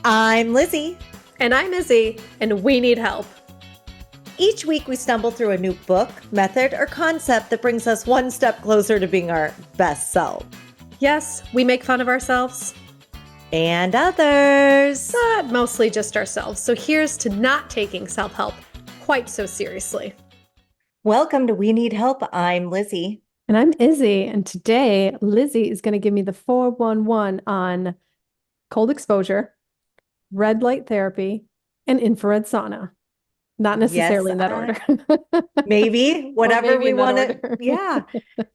I'm Lizzy. And I'm Izzy, and we need help. Each week we stumble through a new book, method, or concept that brings us one step closer to being our best self. Yes, we make fun of ourselves. And others. But mostly just ourselves. So here's to not taking self-help quite so seriously. Welcome to We Need Help. I'm Lizzy. And I'm Izzy. And today, Lizzy is going to give me the 411 on cold exposure, red light therapy, and infrared sauna. Not necessarily in that order. Maybe, whatever we want to. Yeah.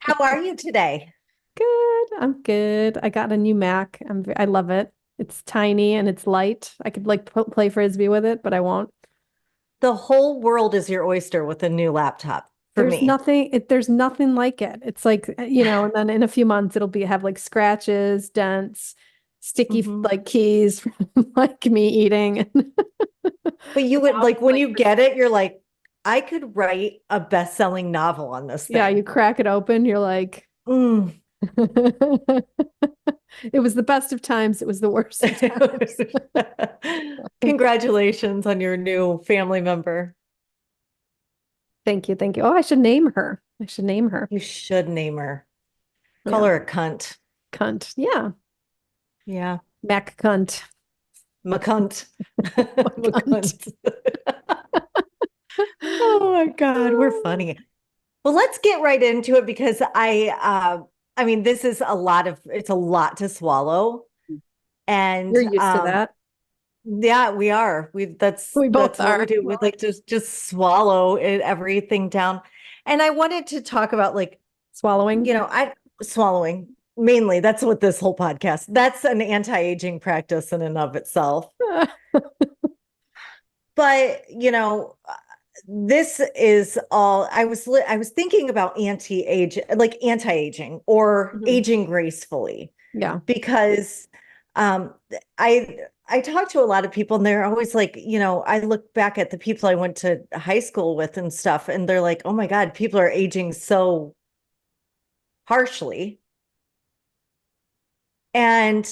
How are you today? Good. I'm good. I got a new Mac. I love it. It's tiny and it's light. I could play frisbee with it, but I won't. The whole world is your oyster with a new laptop for There's me. there's nothing like it. It's like, and then in a few months it'll have like scratches, dents, sticky like keys from like me eating. But you would when you get it, you're like, I could write a best-selling novel on this thing. Yeah, you crack it open, you're like, It was the best of times. It was the worst of times. Congratulations on your new family member. Thank you. Thank you. Oh, I should name her. You should name her. Call her a cunt. Cunt. Yeah. Yeah. Mac cunt. McCunt. McCunt. Oh my God, we're funny. Well, let's get right into it because this is it's a lot to swallow. And you're used to that. Yeah, we are. We both what are. We do. We like to just swallow everything down. And I wanted to talk about swallowing. Swallowing mainly. That's what this whole podcast. That's an anti-aging practice in and of itself. But this is all I was thinking about anti-aging or aging gracefully. Yeah. Because I talk to a lot of people and they're always like, I look back at the people I went to high school with and stuff, and they're like, oh my God, people are aging so harshly. And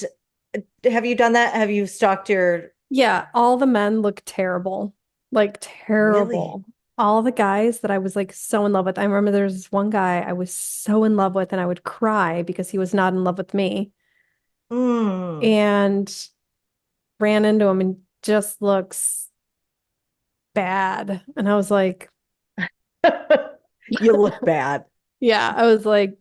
have you done that? Have you stalked your... Yeah, all the men look terrible. Like terrible. Really? All the guys that I was like so in love with. I remember there was this one guy I was so in love with and I would cry because he was not in love with me. And ran into him and just looks bad. And I was like, you look bad. Yeah, I was like,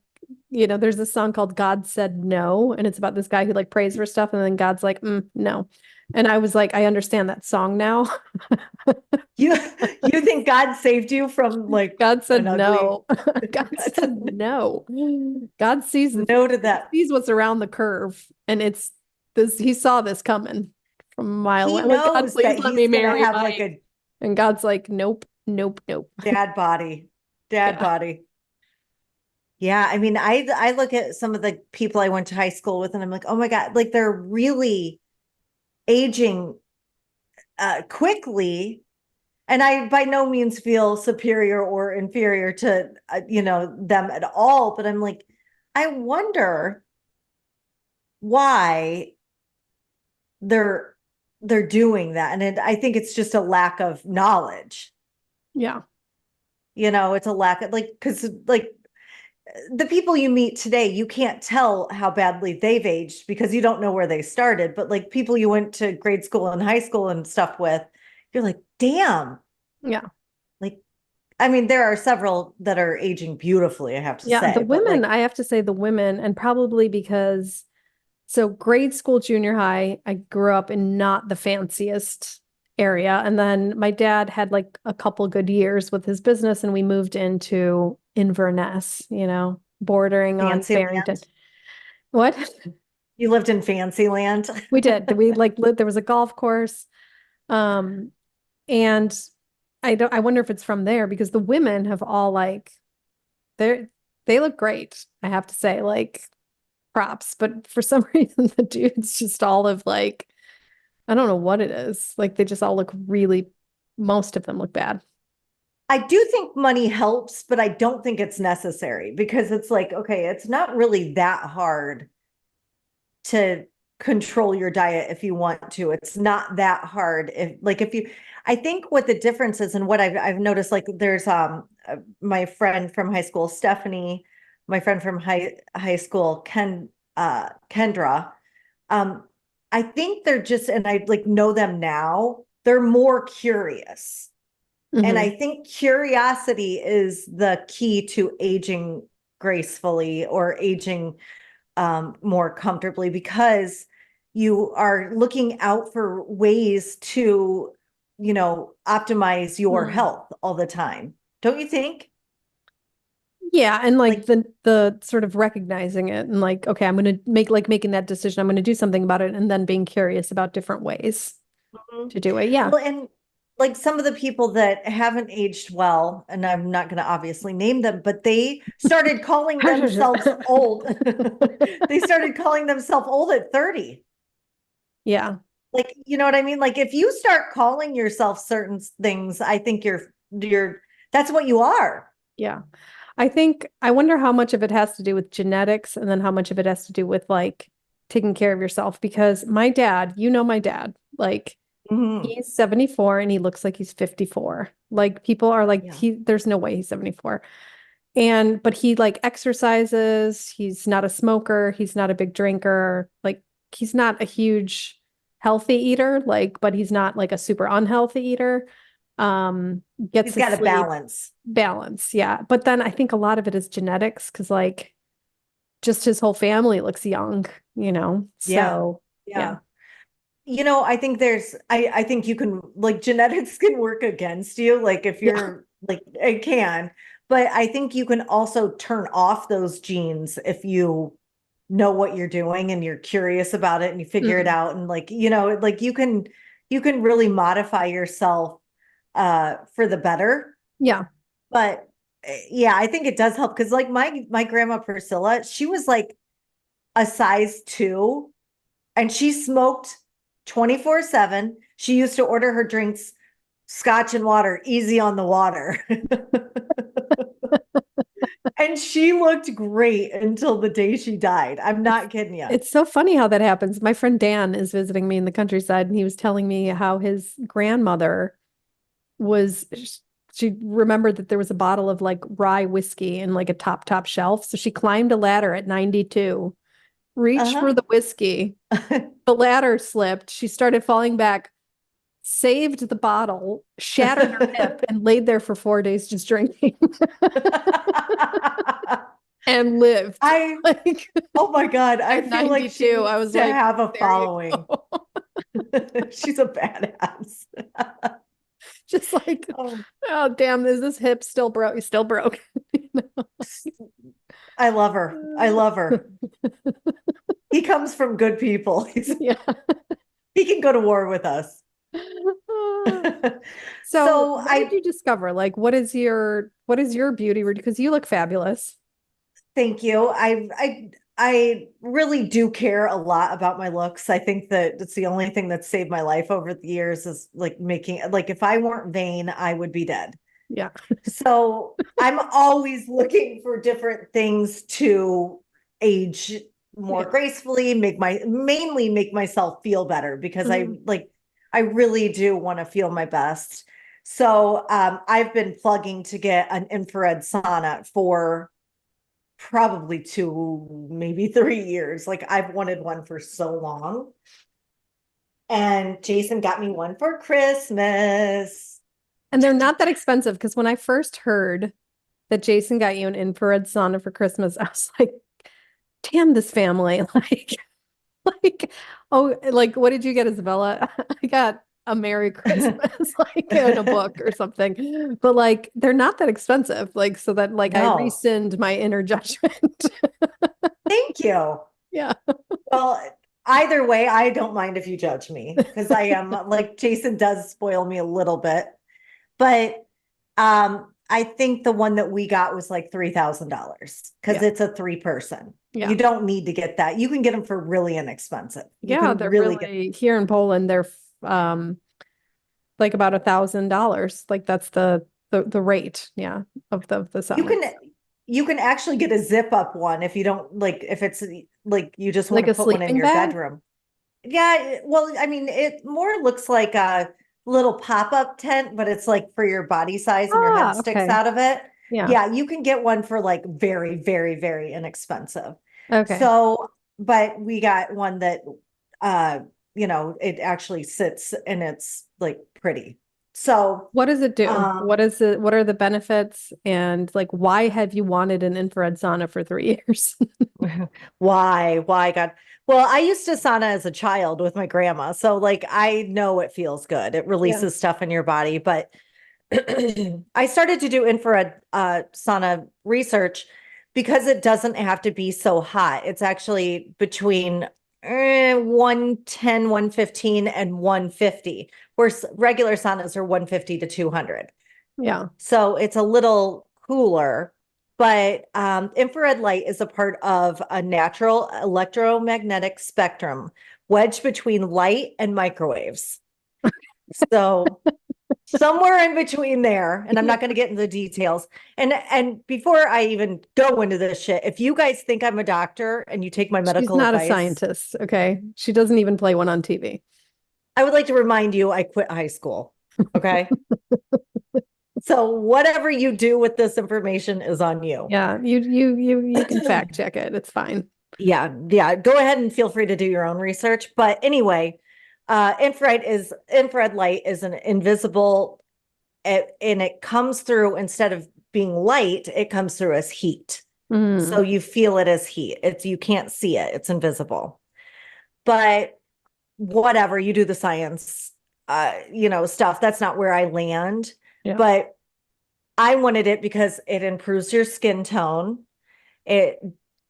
there's this song called God Said No, and it's about this guy who like prays for stuff, and then God's like, no. And I was like, I understand that song now. You think God saved you from God said no. God said no. God sees no to that. He sees what's around the curve, and it's this. He saw this coming from a mile away. He knows God, please let me marry have and God's like, nope. Dad body. Yeah, I look at some of the people I went to high school with and I'm like, oh my God, they're really aging quickly. And I by no means feel superior or inferior to, them at all. But I'm like, I wonder why they're doing that. And I think it's just a lack of knowledge. Yeah. It's a lack of because the people you meet today, you can't tell how badly they've aged because you don't know where they started. But people you went to grade school and high school and stuff with, you're like, damn. Yeah. There are several that are aging beautifully, I have to say. Yeah, the women, I have to say the women, and probably because, so grade school, junior high, I grew up in not the fanciest area. And then my dad had a couple good years with his business and we moved into Inverness, bordering Fancy on Barrington. Land. What? You lived in fancy land? We did. We lived, there was a golf course. And I wonder if it's from there because the women have all they look great. I have to say, props, but for some reason the dudes just all have I don't know what it is. They just all look most of them look bad. I do think money helps, but I don't think it's necessary because it's okay, it's not really that hard to control your diet if you want to. It's not that hard. If you, I think what the difference is, and what I've noticed, like there's my friend from high school, Stephanie, my friend from high school, Kendra. Um, I think they're just, and I like know them now, they're more curious. And I Mhm. think curiosity is the key to aging gracefully or aging more comfortably, because you are looking out for ways to, optimize your Mm. health all the time. Don't you think? Yeah, and like Like, the sort of recognizing it and like, okay, I'm gonna making that decision. I'm gonna do something about it, and then being curious about different ways mhm. to do it. Yeah. Well, and like some of the people that haven't aged well, and I'm not going to obviously name them, but they started calling themselves old. They started calling themselves old at 30. Yeah. Like, you know what I mean? Like if you start calling yourself certain things, I think that's what you are. Yeah. I wonder how much of it has to do with genetics and then how much of it has to do with like taking care of yourself. Because my dad, my dad, like Mhm. he's 74 and he looks like he's 54. Like people are like, Yeah. there's no way he's 74. But he like exercises, he's not a smoker, he's not a big drinker, like he's not a huge healthy eater, like, but he's not like a super unhealthy eater. Um, gets He's his got a sleep, balance. balance, yeah. But then I think a lot of it is genetics because like just his whole family looks young, you know. Yeah. So yeah. Yeah. I think I think you can, like, genetics can work against you. Like if Yeah. you're like, it can, but I think you can also turn off those genes if you know what you're doing and you're curious about it and you figure it Mm, out. And like, like you can really modify yourself for the better. yeah. But yeah, I think it does help because like my grandma Priscilla, she was like a size 2 and she smoked 24/7. She used to order her drinks scotch and water, easy on the water. And she looked great until the day she died. I'm It's not kidding you. it's so funny how that happens. My friend Dan is visiting me in the countryside, and he was telling me how his grandmother was she remembered that there was a bottle of like rye whiskey in like a top shelf. So she climbed a ladder at 92, reached for Uh-huh. the whiskey, the ladder slipped, she started falling back, saved the bottle, shattered her hip, and laid there for 4 days just drinking and lived. I, Like oh my God, I at feel like she 92, I needs was to like, have a there you following. go. She's a badass. Just like, Oh, oh damn, is this hip still broke? Still broke. I love her. I love her. He comes from good people. Yeah. He can go to war with us. So, So what did you discover? Like, what is your beauty routine? Because you look fabulous. thank you. I really do care a lot about my looks. I think that it's the only thing that saved my life over the years is like making, like, if I weren't vain, I would be dead. Yeah. So I'm always looking for different things to age more Yeah. gracefully, mainly make myself feel better because Mhm. I really do want to feel my best. So I've been plugging to get an infrared sauna for probably 2, maybe 3 years. Like I've wanted one for so long. And Jason got me one for Christmas. And they're not that expensive because when I first heard that Jason got you an infrared sauna for Christmas, I was like, damn this family. Like, oh, like, what did you get, Isabella? I got a Merry Christmas, like in a book or something. But like, they're not that expensive. Like, so that like I No, rescind my inner judgment. thank you. Yeah. Well, either way, I don't mind if you judge me because I am like Jason does spoil me a little bit. But I think the one that we got was like $3,000 because Yeah. it's a 3 person. Yeah. You don't need to get that. You can get them for really inexpensive. You Yeah. can They're really get, really here in Poland, they're like about $1,000. Like that's the rate, yeah, of the you sauna. can you can actually get a zip up one if you don't like if it's like you just want Like to a put one in sleeping your bag? bedroom. Yeah, well, I mean, it more looks like a little pop-up tent, but it's like for your body size and your head Ah, sticks okay. out of it. Yeah. Yeah, you can get one for like very, very, very inexpensive. Okay. So, but we got one that uh, it actually sits and it's like pretty. So, What does it do? um, What are the benefits? And like, why have you wanted an infrared sauna for 3 years? why, God? Well, I used to sauna as a child with my grandma, so like I know it feels good. It Yeah. releases stuff in your body, but I started to do infrared sauna research because it doesn't have to be so hot. It's actually between 110, 115, and 150, where regular saunas are 150 to 200. Yeah. So it's a little cooler, but infrared light is a part of a natural electromagnetic spectrum wedged between light and microwaves. So somewhere in between there, and I'm Yeah. not going to get into the details. And before I even go into this shit, if you guys think I'm a doctor and you take my She's medical not a advice, scientist, okay? She doesn't even play one on TV. I would like to remind you I quit high school. Okay. So whatever you do with this information is on you. Yeah, you can fact check it. It's fine. Yeah, yeah. Go ahead and feel free to do your own research. But anyway, infrared light is an invisible, and it comes through instead of being light, it comes through as heat. Mm, So you feel it as heat. You can't see it, it's invisible. But whatever, you do the science, stuff. That's not where I land. yeah. But I wanted it because it improves your skin tone. It,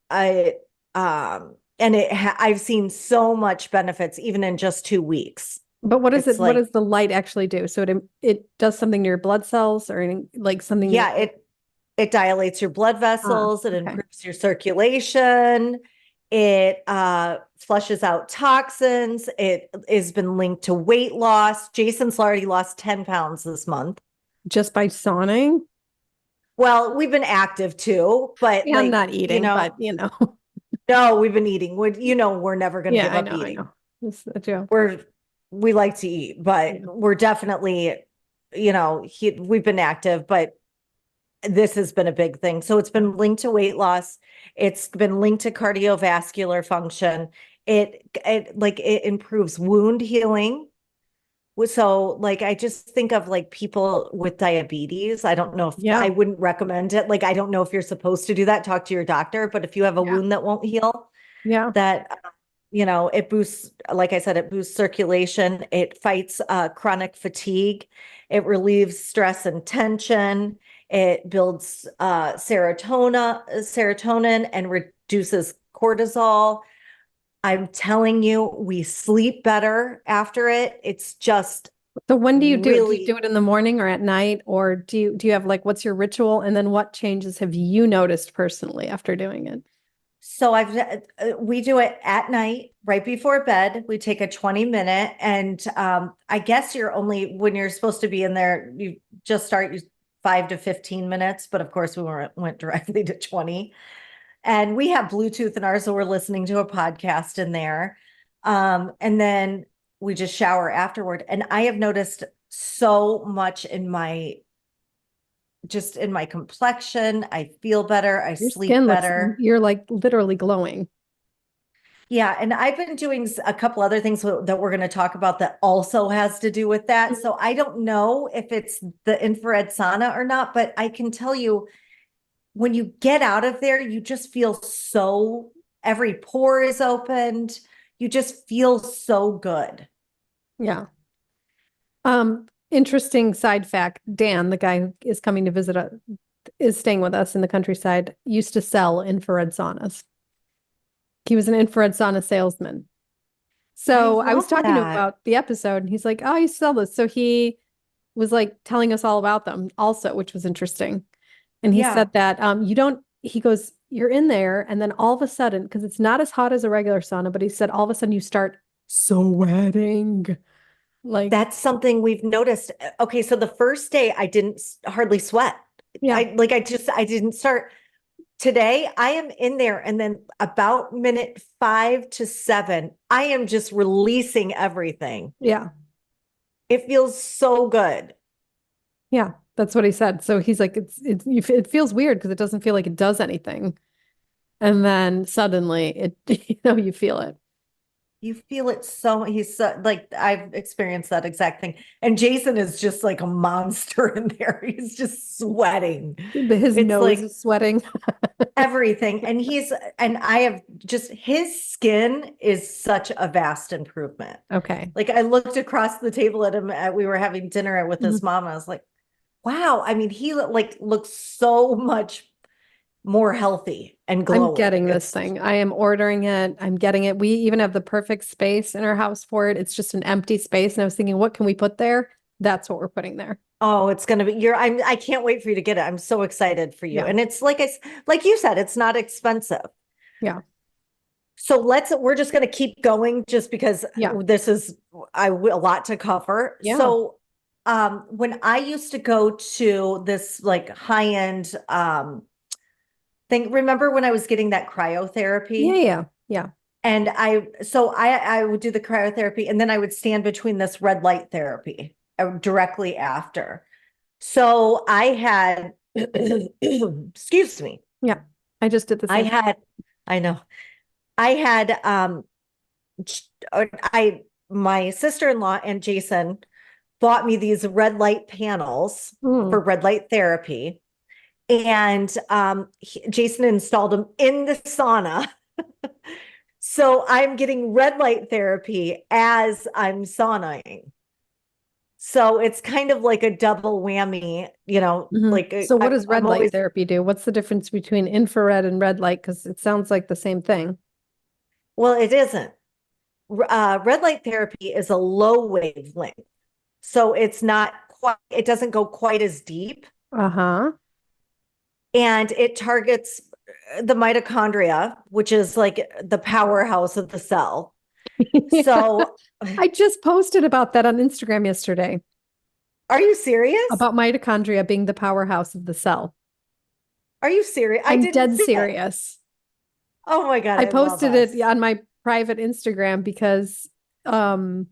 I, and I've seen so much benefits even in just 2 weeks. But what is It's it? What like, does the light actually do? So it does something to your blood cells or like something. yeah, it dilates your blood Ah, vessels, it okay. improves your circulation, it flushes out toxins, it has been linked to weight loss. Jason's already lost 10 pounds this month. Just by sauning? Well, we've been active too, but Yeah, I'm like, not eating, but you know. no, we've been eating. We're never going to Yeah, give up I know. eating. It's a joke. We like to eat, but Yeah. we're definitely, we've been active, but this has been a big thing. So it's Yeah. been linked to weight loss. It's been linked to cardiovascular function. It improves wound healing. So like I just think of like people with diabetes. I don't know if I Yeah. wouldn't recommend it. Like I don't know if you're supposed to do that, talk to your doctor, but if you have a Yeah. wound that won't heal, Yeah. that it boosts, like I said, it boosts circulation, it fights chronic fatigue, it relieves stress and tension, it builds serotonin and reduces cortisol. I'm telling you, we sleep better after it. It's just So when do you do it? Do you do really. it in the morning or at night? Or do you have like what's your ritual? And then what changes have you noticed personally after doing it? So we do it at night, right before bed. We take a 20 minute, and I guess when you're supposed to be in there, you just start you 5 to 15 minutes, but of course went directly to 20. And we have Bluetooth in ours, so we're listening to a podcast in there. And then we just shower afterward. And I have noticed so much in my complexion. I feel better, I Your sleep skin looks, better. you're like literally glowing. Yeah, and I've been doing a couple other things that we're going to talk about that also has to do with that. Mhm. So I don't know if it's the infrared sauna or not, but I can tell you when you get out of there, you just feel so, every pore is opened. You just feel so good. Yeah. Interesting side fact. Dan, the guy who is coming to visit us, is staying with us in the countryside, used to sell infrared saunas. He was an infrared sauna salesman. I So I was love talking to him that. about the episode and he's like, "Oh, you sell this." So he was like telling us all about them also, which was interesting. And he Yeah. said that he goes, "You're in there and then all of a sudden, because it's not as hot as a regular sauna, but he said all of a sudden you start sweating. Like, That's something we've noticed. Okay, so the first day I didn't hardly sweat. yeah, I didn't start. Today I am in there, and then about minute 5 to 7, I am just releasing everything. Yeah. It feels so good. Yeah. That's what he said. So he's like, it feels weird because it doesn't feel like it does anything. And then suddenly you feel it. You feel it so, he's so, like, I've experienced that exact thing. And Jason is just like a monster in there. He's just sweating. His It's nose like is sweating. everything. And I have just, his skin is such a vast improvement. Okay. Like I looked across the table at him, we were having dinner with his Mhm. mom. And I was like, wow. I mean, he like looks so much more healthy and I'm glowing. getting this thing. I am ordering it. I'm getting it. We even have the perfect space in our house for it. It's just an empty space. And I was thinking, what can we put there? That's what we're putting there. Oh, it's gonna be I can't wait for you to get it. I'm so excited for you. Yeah. And it's like you said, it's not expensive. Yeah. So we're just gonna keep going just because Yeah. this is a lot to cover. Yeah. So when I used to go to this like high-end thing, remember when I was getting that Yeah. cryotherapy? Yeah. Yeah. And I would do the cryotherapy, and then I would stand between this red light therapy directly after. So I had, excuse me, Yeah. I just did the I same. had, I know, I had, my sister-in-law and Jason bought me these red light panels for Mm. red light therapy. And Jason installed them in the sauna. So I'm getting red light therapy as I'm saunaing. So it's kind of like a double whammy, Mhm. like So what does I'm red light always, therapy do? What's the difference between infrared and red light? Because it sounds like the same thing. well, it isn't. Red light therapy is a low wavelength. So it's not quite, it doesn't go quite as deep, Uh-huh. and it targets the mitochondria, which is like the powerhouse of the cell. Yeah. So I just posted about that on Instagram yesterday, are you serious? about mitochondria being the powerhouse of the cell. Are you serious? I I'm didn't dead see it. serious. Oh my God, I I love posted it us. on my private Instagram because um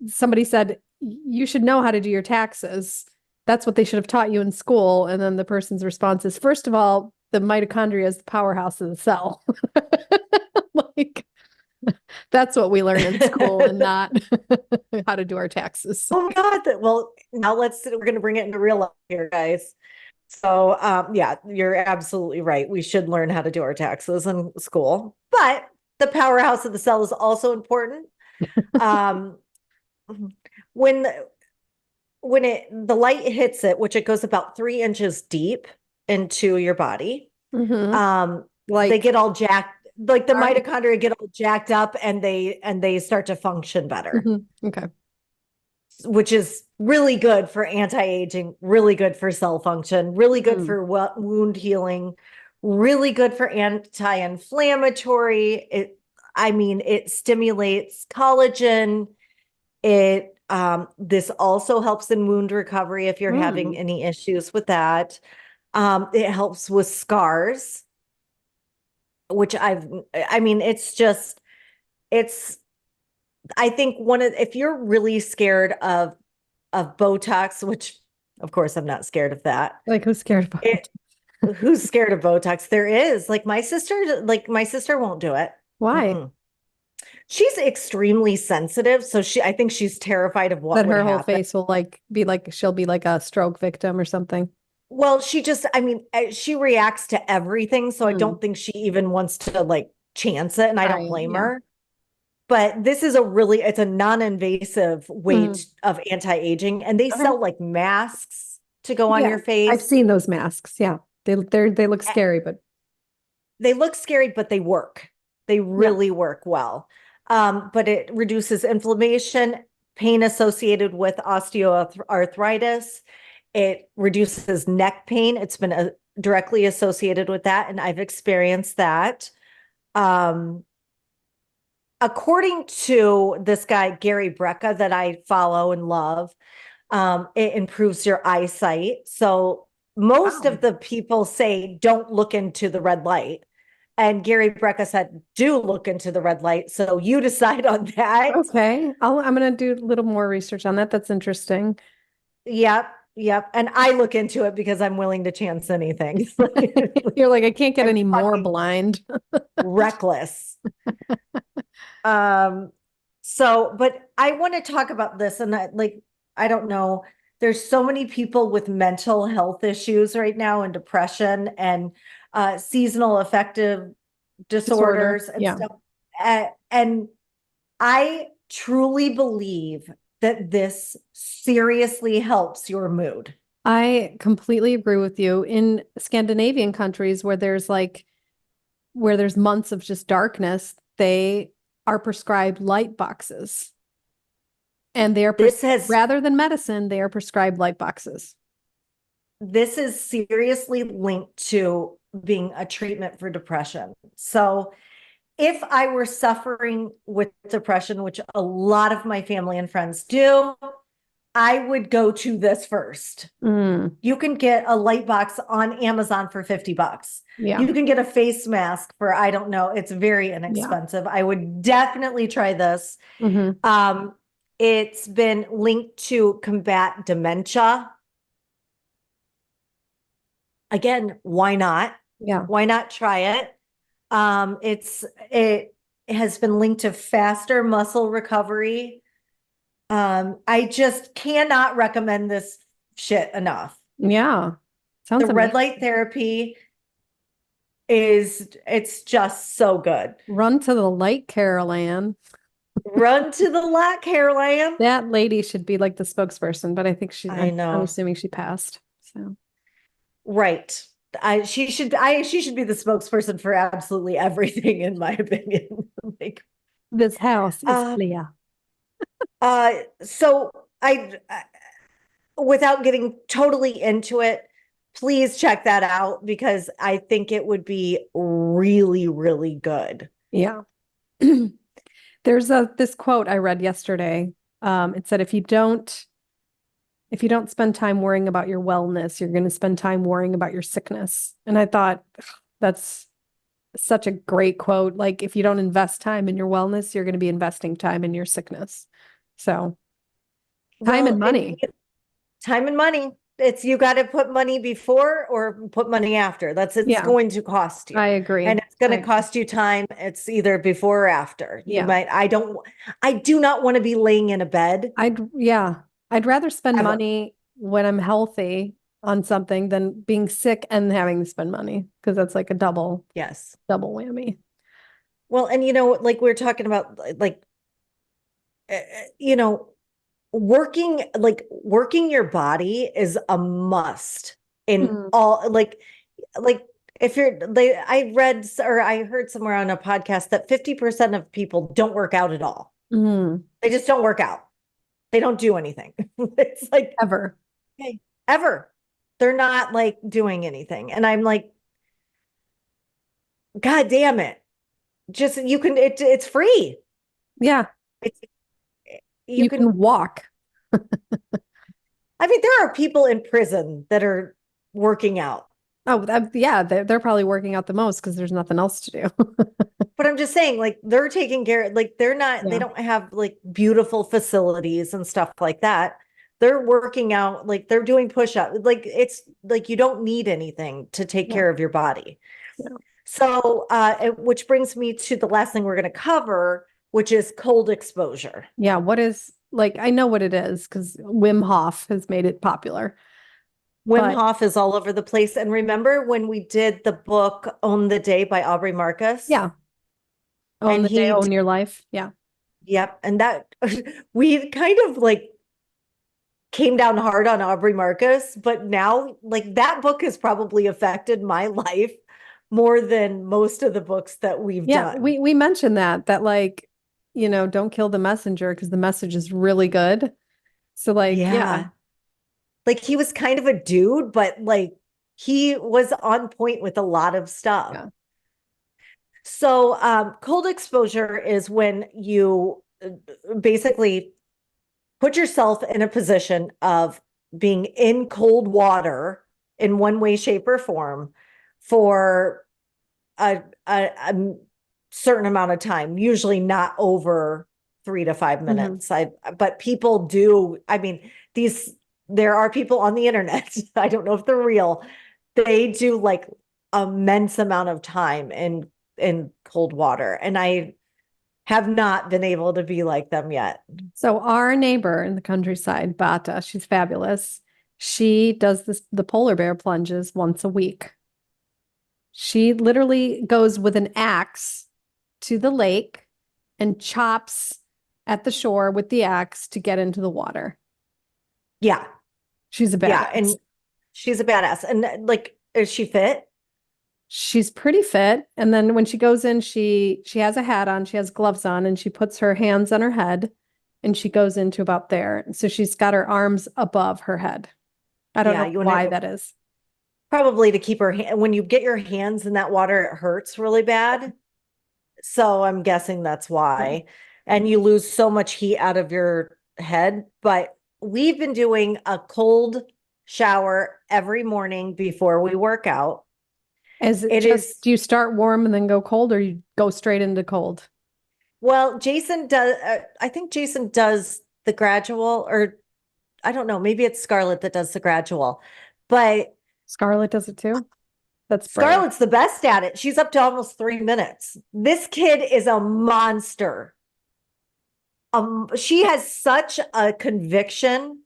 somebody said you should know how to do your taxes. That's what they should have taught you in school. And then the person's response is, first of all, the mitochondria is the powerhouse of the cell. Like that's what we learn in school and not how to do our taxes. Oh my God. Well, now we're going to bring it into real life here, guys. So, yeah, you're absolutely right. We should learn how to do our taxes in school, but the powerhouse of the cell is also important. Um, when the light hits it, which it goes about 3 inches deep into your body, Hmm. they Like, get all jacked, like the all right. mitochondria get all jacked up, and they start to function better, Mhm. Okay. which is really good for anti-aging, really good for cell function, really good Mm. for wound healing, really good for anti-inflammatory. I mean, it stimulates collagen. This also helps in wound recovery if you're having Mm. any issues with that. It helps with scars, which I mean, it's, I think if you're really scared of Botox, which of course I'm not scared of that. Like, who's scared about It, it? who's scared of Botox? There is like my sister won't do it. Why? Mm-mm. She's extremely sensitive, so I think she's terrified of what That would her whole happen. face will like be like she'll be like a stroke victim or something. Well, I mean, she reacts to everything, so I Mm. don't think she even wants to like chance it, and I don't blame Yeah. her. But it's a non-invasive way Mm. of anti-aging, and they Okay. sell like masks to go on Yeah. your I've face. seen those masks. Yeah. They look scary, but They look scary, but they work. They yeah. really work well. But it reduces inflammation, pain associated with osteoarthritis. It reduces neck pain. It's been directly associated with that, and I've experienced that. Um, According to this guy, Gary Brecka, that I follow and love, it improves your eyesight. So most Wow. of the people say don't look into the red light. And Gary Brecka said, do look into the red light. So you decide on that. Okay. I'm going to do a little more research on that. That's interesting. Yep. Yep. And I look into it because I'm willing to chance anything. You're like, I can't get I'm any more fucking blind. reckless. Um, but I want to talk about this, and I don't know. There's so many people with mental health issues right now, and depression, and seasonal affective Disorder. disorders and Yeah. stuff. And I truly believe that this seriously helps your mood. I completely agree with you. In Scandinavian countries where there's months of just darkness, they are prescribed light boxes. And they are This has rather than medicine, they are prescribed light boxes. this is seriously linked to being a treatment for depression. So if I were suffering with depression, which a lot of my family and friends do, I would go to this first. Mm, You can get a light box on Amazon for $50. yeah. You can get a face mask for, I don't know, it's very Yeah. inexpensive. I would definitely try this. Hmm. It's been linked to combat dementia. Again, why not? Yeah. Why not try it? It has been linked to faster muscle recovery. I just cannot recommend this shit enough. Yeah. The Sounds red amazing. light therapy it's just so good. Run to the light, Carol Ann. Run to the lot, Caroline. That lady should be like the spokesperson, but I think I I'm know. assuming she passed. So Right. She should be the spokesperson for absolutely everything, in my opinion. Like, this house is uh, clear. so without getting totally into it, please check that out because I think it would be really, really good. Yeah. There's this quote I read yesterday. It said if you don't spend time worrying about your wellness, you're going to spend time worrying about your sickness. And I thought that's such a great quote. Like if you don't invest time in your wellness, you're going to be investing time in your sickness. So time and Well, and money. time and money. It's you got to put money before or put money after. It's Yeah, going to cost you. I agree. And it's going I to agree. cost you time. It's either before or after. Yeah. I do not want to be laying in a bed. Yeah, I'd rather spend Ever. money when I'm healthy on something than being sick and having to spend money because that's like a Yes. double whammy. Well, and like we are talking about, like, uh, you know, working your body is a must in Mm, all, like if I read or I heard somewhere on a podcast that 50% of people don't work out at all. mm, They just don't work out. They don't do anything. It's like, ever. hey, ever. They're not like doing anything. And I'm like, God damn it. Just it's free. Yeah, It's you you can can walk. I mean, there are people in prison that are working out. Oh, yeah, they're probably working out the most because there's nothing else to do. But I'm just saying, like, they're taking care, like, they Yeah, don't have like beautiful facilities and stuff like that. They're working out, like, they're doing push-up. Like, it's like you don't need anything to take yeah, care of your body. yeah. So, which brings me to the last thing we're going to cover, which is cold exposure. Yeah, what is like I know what it is because Wim Hof has made it popular. Wim But Hof is all over the place. And remember when we did the book Own the Day by Aubrey Marcus? yeah, own And the day, own your life. Yeah. yep. And that we kind of like came down hard on Aubrey Marcus, but now like that book has probably affected my life more than most of the books that we've Yeah, done. we mentioned that like, don't kill the messenger because the message is really good. So like, yeah, Yeah. Like he was kind of a dude, but like he was on point with a lot of stuff. yeah. So, cold exposure is when you basically put yourself in a position of being in cold water in one way, shape, or form for a certain amount of time, usually not over 3 to 5 minutes. But people do, I mean, there are people on the internet, I don't know if they're real, they do like immense amount of time in cold water. And I have not been able to be like them yet. So our neighbor in the countryside, Bata, she's fabulous. She does the polar bear plunges once a week. She literally goes with an axe to the lake and chops at the shore with the axe to get into the water. Yeah. She's a Yeah. badass. And she's a badass. And like, is she fit? She's pretty fit. And then when she goes in, she has a hat on, she has gloves on, and she puts her hands on her head and she goes into about there. So she's got her arms above her head. I don't Yeah, know why that is. Probably to keep when you get your hands in that water, it hurts really bad. So I'm guessing that's why. And you lose so much heat out of your head. But we've been doing a cold shower every morning before we work out. Do you start warm and then go cold, or you go straight into cold? Well, Jason does, I think Jason does the gradual, or I don't know, maybe it's Scarlett that does the gradual, but Scarlett does it too. That's brave. Scarlett's the best at it. She's up to almost 3 minutes. This kid is a monster. She has such a conviction.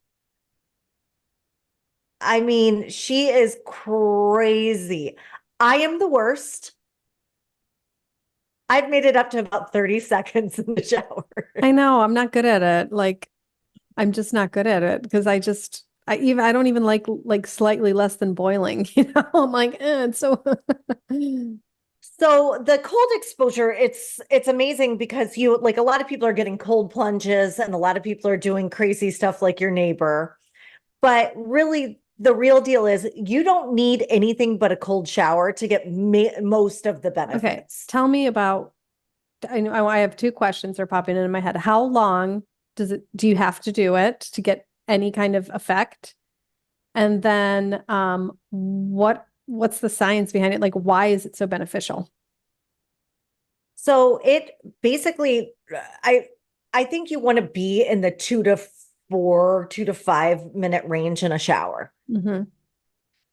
I mean, she is crazy. I am the worst. I've made it up to about 30 seconds in the shower. I know, I'm not good at it. Like, I'm just not good at it because I don't even like slightly less than boiling, you know. I'm like, it's so So the cold exposure, it's amazing because you like a lot of people are getting cold plunges and a lot of people are doing crazy stuff like your neighbor. But really the real deal is you don't need anything but a cold shower to get most of the Okay, benefits. tell me about, I know I have two questions that are popping into my head. How long do you have to do it to get any kind of effect? And then what's the science behind it? Like, why is it so beneficial? So it basically, I think you want to be in the 2 to 5 minute range in a shower. Mm-hmm.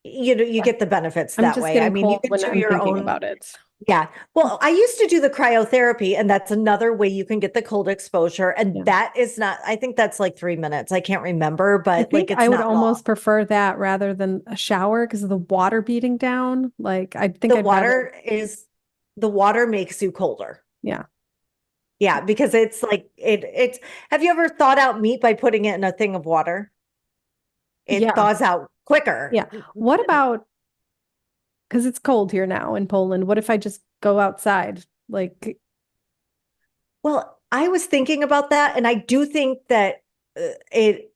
You get the benefits I'm that just way. I getting mean, you cold can when do I'm your thinking own. about it. Yeah. Well, I used to do the cryotherapy, and that's another way you can get the cold exposure. And Yeah. that is not, I think that's like 3 minutes. I can't remember, I but think like it's I would not long. almost prefer that rather than a shower because of the water beating down. Like, I think The I'd rather, the water makes you colder. yeah. Yeah, because it's like it's have you ever thawed out meat by putting it in a thing of water? It Yeah. thaws out quicker. Yeah. What about, because it's cold here now in Poland, what if I just go outside? Like, Well, I was thinking about that, and I do think that it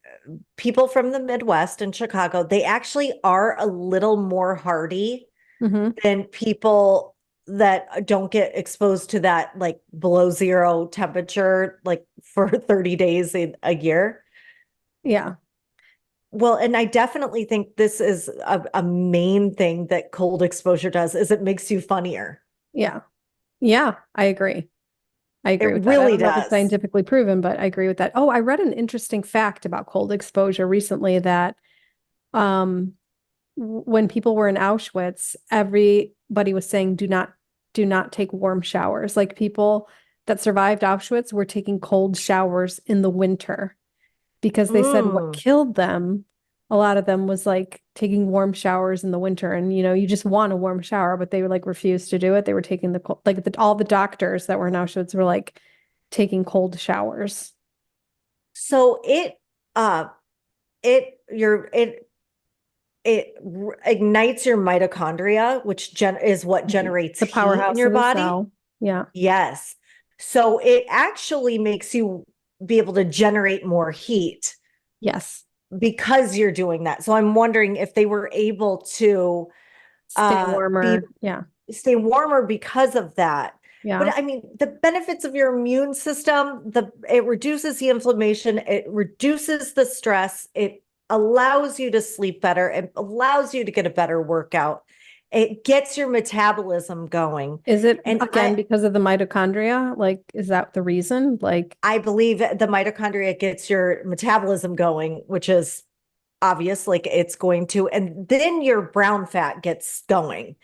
people from the Midwest and Chicago, they actually are a little more hardy mhm. than people that don't get exposed to that like below zero temperature like for 30 days in a year. Yeah. Well, and I definitely think this is a main thing that cold exposure does is it makes you funnier. Yeah. Yeah. I agree. I It agree with that. I really don't know if it's does. scientifically proven, but I agree with that. Oh, I read an interesting fact about cold exposure recently that um when people were in Auschwitz, everybody was saying do not take warm showers. Like people that survived Auschwitz were taking cold showers in the winter because they said what Mm. killed them, a lot of them was like taking warm showers in the winter. And you just want a warm shower, but they were like refused to do it. They were taking the cold, like all the doctors that were in Auschwitz were like taking cold showers. So uh it your it ignites your mitochondria, which is what Mhm. generates The heat in powerhouse your of the body. cell. Yeah. Yes. So it actually makes you be able to generate more heat Yes. because you're doing that. So I'm wondering if they were able to Stay be warmer. Yeah. stay warmer because of that. But Yeah. I mean, the benefits of your immune system, it reduces the inflammation, it reduces the stress, it allows you to sleep better. It allows you to get a better workout. It gets your metabolism going. Is it And again because of the mitochondria? Like, is that the reason? Like, I believe the mitochondria gets your metabolism going, which is obvious, like it's going to, and then your brown fat gets going.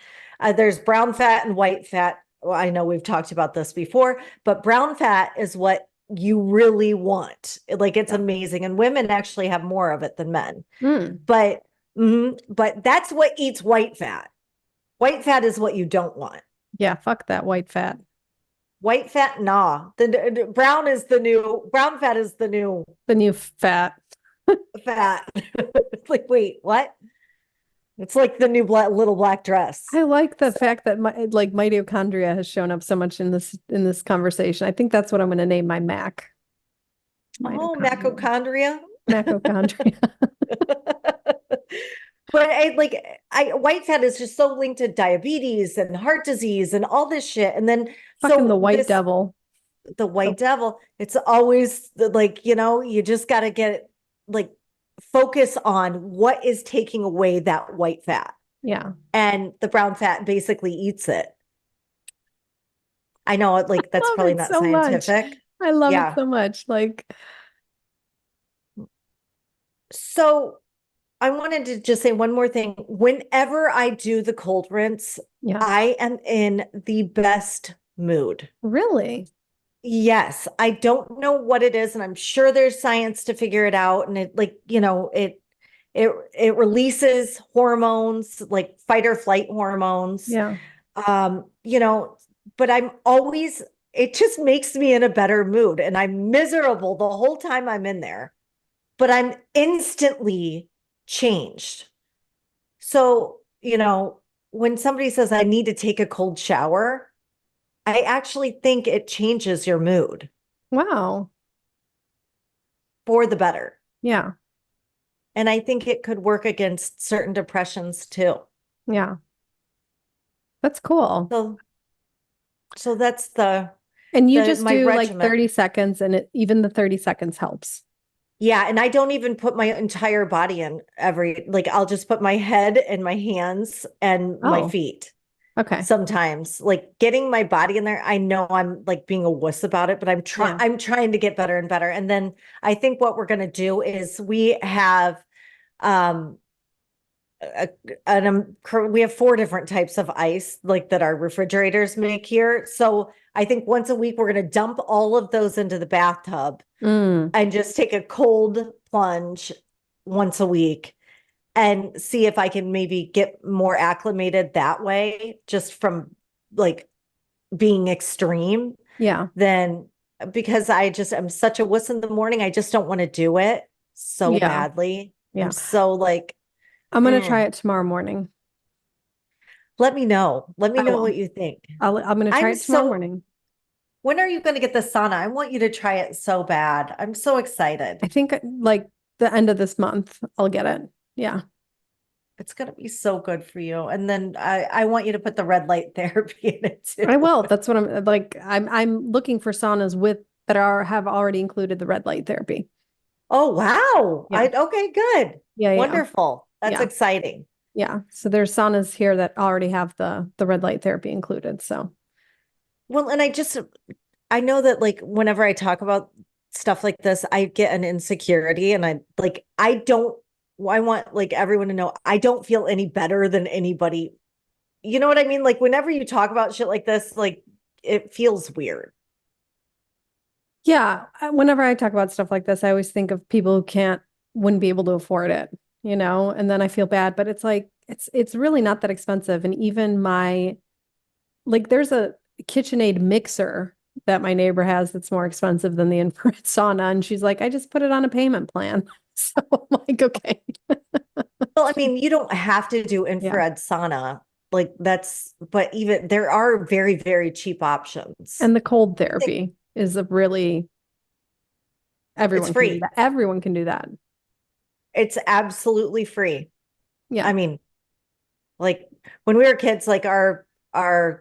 There's brown fat and white fat. Well, I know we've talked about this before, but brown fat is what you really want. Like it's yeah. amazing. And women actually have more of it than men. Mm, But that's what eats white fat. White fat is what you don't want. yeah, fuck that white fat. White fat, nah. The brown fat is the new The new fat. fat. It's like, wait, what? It's like the new little black dress. I like the So, fact that like mitochondria has shown up so much in this conversation. I think that's what I'm going to name my Mac. oh, Mitochondria. mitochondria. Mitochondria. But I white fat is just so linked to diabetes and heart disease and all this shit. And then Fucking the so white this devil. the white devil, it's always like, you just got to get like focus on what is taking away that white fat. Yeah. And the brown fat basically eats it. I know like that's Love probably it not so much. scientific. I love it Yeah. so much. Like, So I wanted to just say one more thing. Whenever I do the cold rinse, yeah. I am in the best mood. Really? Yes, I don't know what it is, and I'm sure there's science to figure it out. And it like, it releases hormones like fight or flight hormones. Yeah. You know, but it just makes me in a better mood, and I'm miserable the whole time I'm in there, but I'm instantly changed. So, when somebody says I need to take a cold shower, I actually think it changes your mood Wow. for the better. Yeah. And I think it could work against certain depressions too. Yeah. That's cool. So that's the And you the just my do like regimen. 30 seconds and even the 30 seconds helps. Yeah, and I don't even put my entire body in like I'll just put my head and my hands and my Oh, feet. okay. Sometimes like getting my body in there, I know I'm like being a wuss about it, but Yeah. I'm trying to get better and better. And then I think what we're going to do is we have um a, we have 4 different types of ice like that our refrigerators make here. So I think once a week we're going to dump all of those into the bathtub Mm, and just take a cold plunge once a week and see if I can maybe get more acclimated that way, just from like being extreme, yeah. then because I'm such a wuss in the morning, I just don't want to do it so Yeah. badly. I'm Yeah. so like, I'm gonna try it tomorrow morning. let me know. Let me I know will. what you think. I'm gonna try I'm it tomorrow so, morning. when are you going to get the sauna? I want you to try it so bad. I'm so excited. I think like the end of this month, I'll get it. Yeah. It's going to be so good for you. And then I want you to put the red light therapy in it too. I will. That's what I'm like. I'm looking for saunas that have already included the red light therapy. Oh, wow. Yeah. Okay, good. Yeah. Yeah. Wonderful. That's Yeah. exciting. Yeah. So there's saunas here that already have the red light therapy included. So Well, and I know that like whenever I talk about stuff like this, I get an insecurity and I want like everyone to know I don't feel any better than anybody. You know what I mean? Like whenever you talk about shit like this, like it feels weird. yeah, whenever I talk about stuff like this, I always think of people who wouldn't be able to afford it, and then I feel bad, but it's like it's really not that expensive. And even there's a KitchenAid mixer that my neighbor has that's more expensive than the infrared sauna, and she's like, I just put it on a payment plan. So I'm like, okay. Well, I mean, you don't have to do Yeah. infrared sauna. But even there are very, very cheap options. And the cold I think therapy is it's everyone can do free. that. Everyone can do that. It's absolutely free. Yeah. I mean, like when we were kids, like our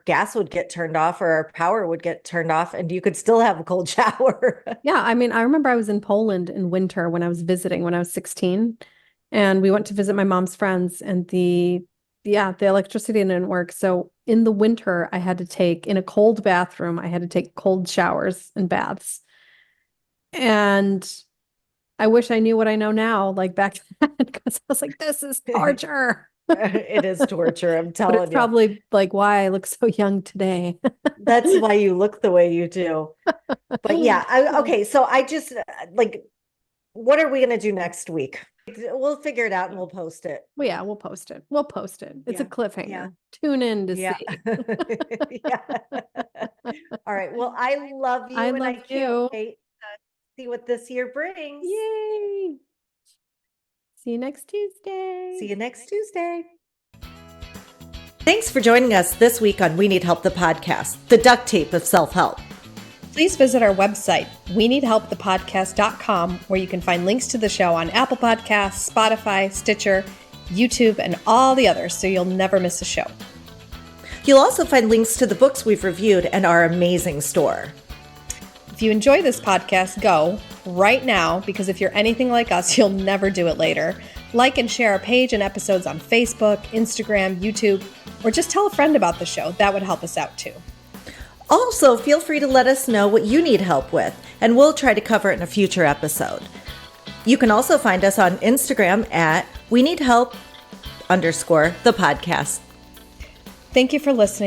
gas would get turned off or our power would get turned off and you could still have a cold shower. Yeah. I mean, I remember I was in Poland in winter when I was visiting when I was 16. And we went to visit my mom's friends, and the electricity didn't work. So in the winter, in a cold bathroom, I had to take cold showers and baths. And I wish I knew what I know now, like back then, because I was like, this is torture. It is torture, I'm But telling it's you. probably like why I look so young today. That's why you look the way you do. But yeah, okay. So I just like, what are we going to do next week? We'll figure it out and we'll post it. Well, yeah, we'll post it. We'll post it. It's a Yeah. cliffhanger. Yeah. Tune in to Yeah. see. Yeah. All right. Well, I love you I and I love can't you. wait to see what this year brings. Yay. See you next Tuesday. See you next Tuesday. Thanks for joining us this week on We Need Help, the podcast, the duct tape of self-help. Please visit our website, weneedhelpthepodcast.com, where you can find links to the show on Apple Podcasts, Spotify, Stitcher, YouTube, and all the others, so you'll never miss a show. You'll also find links to the books we've reviewed and our amazing store. If you enjoy this podcast, go right now, because if you're anything like us, you'll never do it later. Like and share our page and episodes on Facebook, Instagram, YouTube, or just tell a friend about the show. That would help us out too. Also, feel free to let us know what you need help with, and we'll try to cover it in a future episode. You can also find us on Instagram at weneedhelp_the podcast. Thank you for listening.